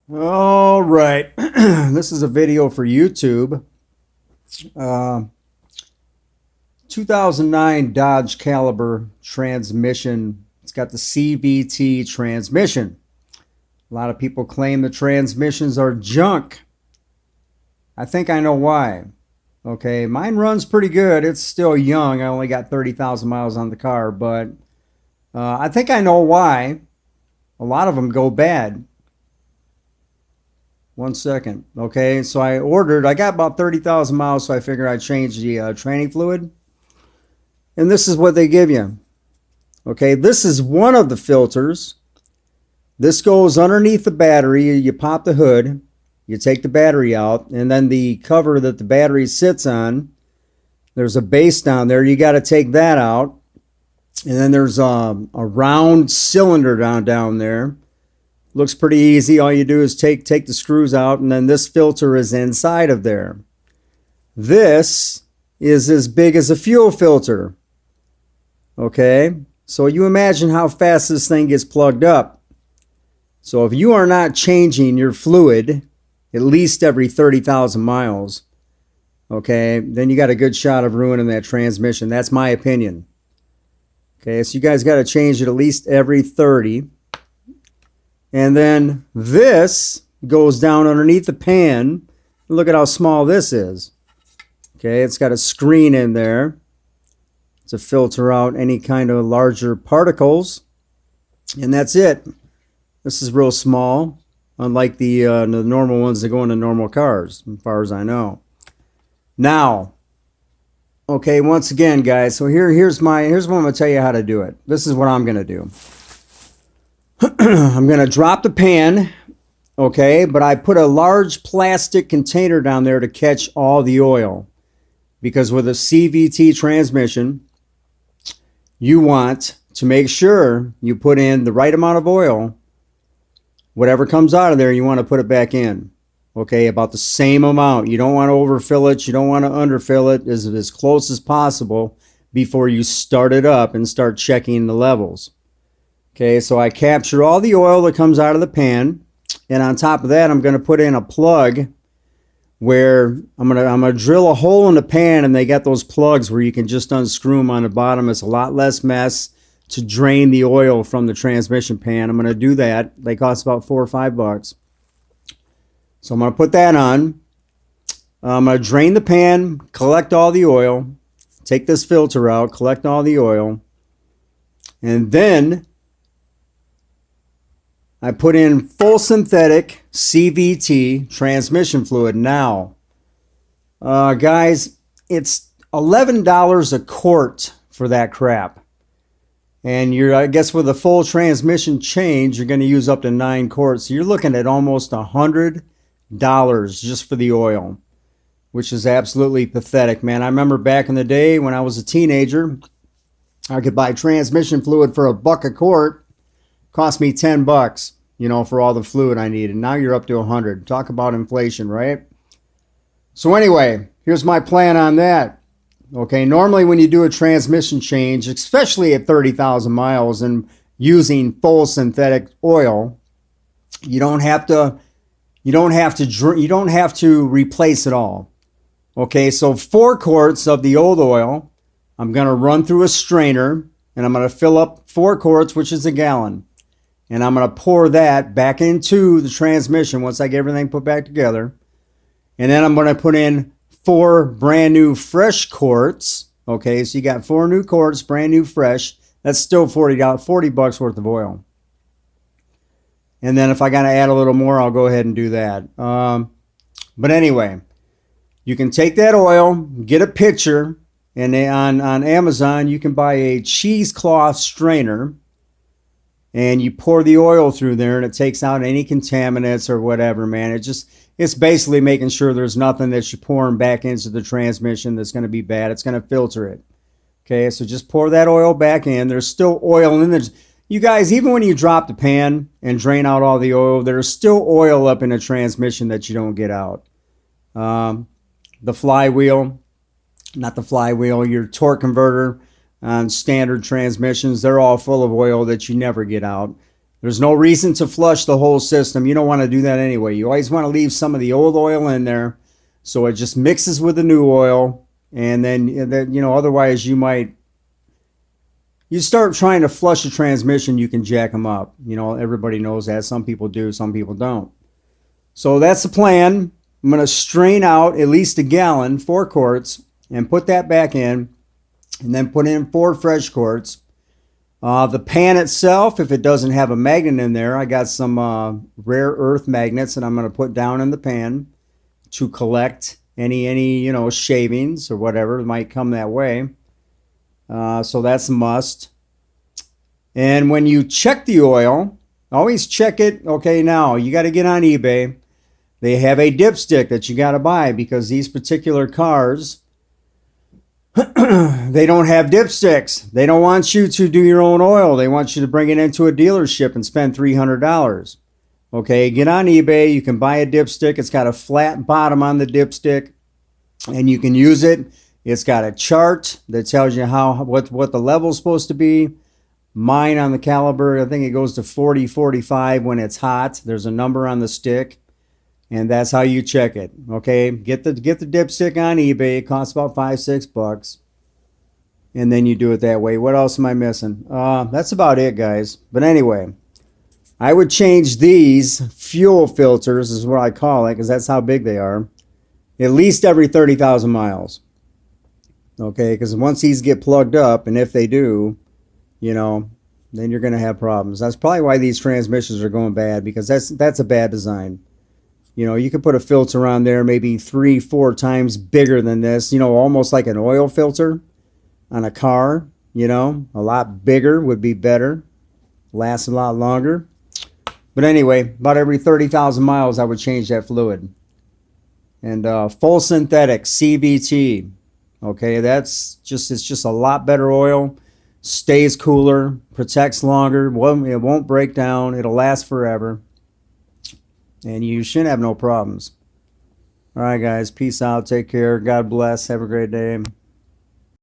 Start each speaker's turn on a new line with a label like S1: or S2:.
S1: All right. This is a video for YouTube. Uh, 2009 Dodge Caliber transmission. It's got the CVT transmission. A lot of people claim the transmissions are junk. I think I know why. Okay, mine runs pretty good. It's still young. I only got 30,000 miles on the car, but I think I know why. A lot of them go bad. 1 second. Okay, so I got about 30,000 miles, so I figured I'd change the training fluid. And this is what they give you. Okay, this is one of the filters. This goes underneath the battery. You pop the hood, you take the battery out, and then the cover that the battery sits on, there's a base down there. You got to take that out. And then there's a round cylinder down there. Looks pretty easy. All you do is take the screws out, and then this filter is inside of there. This is as big as a fuel filter. Okay, so you imagine how fast this thing gets plugged up. So if you are not changing your fluid at least every 30,000 miles, okay, then you got a good shot of ruining that transmission. That's my opinion. Okay, so you guys got to change it at least every 30. And then this goes down underneath the pan. Look at how small this is. Okay, it's got a screen in there to filter out any kind of larger particles. And that's it. This is real small, unlike the normal ones that go into normal cars, as far as I know. Now, okay, once again, guys, so here's what I'm going to tell you how to do it. This is what I'm going to do. I'm going to drop the pan, okay, but I put a large plastic container down there to catch all the oil. Because with a CVT transmission, you want to make sure you put in the right amount of oil. Whatever comes out of there, you want to put it back in. Okay, about the same amount. You don't want to overfill it. You don't want to underfill it. As close as possible before you start it up and start checking the levels. Okay, so I capture all the oil that comes out of the pan, and on top of that, I'm going to put in a plug where I'm gonna drill a hole in the pan, and they got those plugs where you can just unscrew them on the bottom. It's a lot less mess to drain the oil from the transmission pan. I'm going to do that. They cost about $4 or $5. So I'm going to put that on. I'm going to drain the pan, collect all the oil, take this filter out, collect all the oil, and then I put in full synthetic CVT transmission fluid. Now, guys, it's $11 a quart for that crap. And I guess with a full transmission change, you're going to use up to 9 quarts. So you're looking at almost $100 just for the oil, which is absolutely pathetic, man. I remember back in the day when I was a teenager, I could buy transmission fluid for $1 a quart. Cost me $10, you know, for all the fluid I needed. Now you're up to 100. Talk about inflation, right? So anyway, here's my plan on that. Okay, normally when you do a transmission change, especially at 30,000 miles and using full synthetic oil, you don't have to replace it all. Okay, so 4 quarts of the old oil, I'm going to run through a strainer, and I'm going to fill up 4 quarts, which is a gallon. And I'm going to pour that back into the transmission once I get everything put back together. And then I'm going to put in 4 brand new fresh quarts. Okay, so you got 4 new quarts, brand new fresh. That's still $40 worth of oil. And then if I got to add a little more, I'll go ahead and do that. But anyway, you can take that oil, get a pitcher, and on Amazon, you can buy a cheesecloth strainer. And you pour the oil through there, and it takes out any contaminants or whatever, man. It's basically making sure there's nothing that you're pouring back into the transmission that's going to be bad. It's going to filter it. Okay, so just pour that oil back in. There's still oil in there. You guys, even when you drop the pan and drain out all the oil, there's still oil up in the transmission that you don't get out. The flywheel, not the flywheel, your torque converter on standard transmissions, they're all full of oil that you never get out. There's no reason to flush the whole system. You don't want to do that anyway. You always want to leave some of the old oil in there so it just mixes with the new oil. And then, you know, otherwise you start trying to flush a transmission, you can jack them up. You know, everybody knows that. Some people do, some people don't. So that's the plan. I'm going to strain out at least a gallon, 4 quarts, and put that back in, and then put in 4 fresh quarts. The pan itself, if it doesn't have a magnet in there, I got some rare earth magnets that I'm going to put down in the pan to collect any you know, shavings or whatever might come that way. So that's a must. And when you check the oil, always check it. Okay, now you got to get on eBay. They have a dipstick that you got to buy because these particular cars, they don't have dipsticks. They don't want you to do your own oil. They want you to bring it into a dealership and spend $300. Okay, get on eBay. You can buy a dipstick. It's got a flat bottom on the dipstick, and you can use it. It's got a chart that tells you what the level is supposed to be. Mine on the caliber, I think it goes to 40, 45 when it's hot. There's a number on the stick, and that's how you check it. Okay, get the dipstick on eBay. It costs about $5-6, and then you do it that way. What else am I missing? That's about it, guys. But anyway, I would change these fuel filters, is what I call it, because that's how big they are, at least every 30,000 miles. Okay, because once these get plugged up, and if they do, you know, then you're going to have problems. That's probably why these transmissions are going bad, because that's a bad design. You know, you could put a filter on there maybe 3-4 times bigger than this, you know, almost like an oil filter on a car, you know, a lot bigger would be better, last a lot longer. But anyway, about every 30,000 miles, I would change that fluid. And full synthetic CVT. Okay, it's just a lot better oil. Stays cooler, protects longer. It won't break down. It'll last forever. And you shouldn't have no problems. All right, guys. Peace out. Take care. God bless. Have a great day.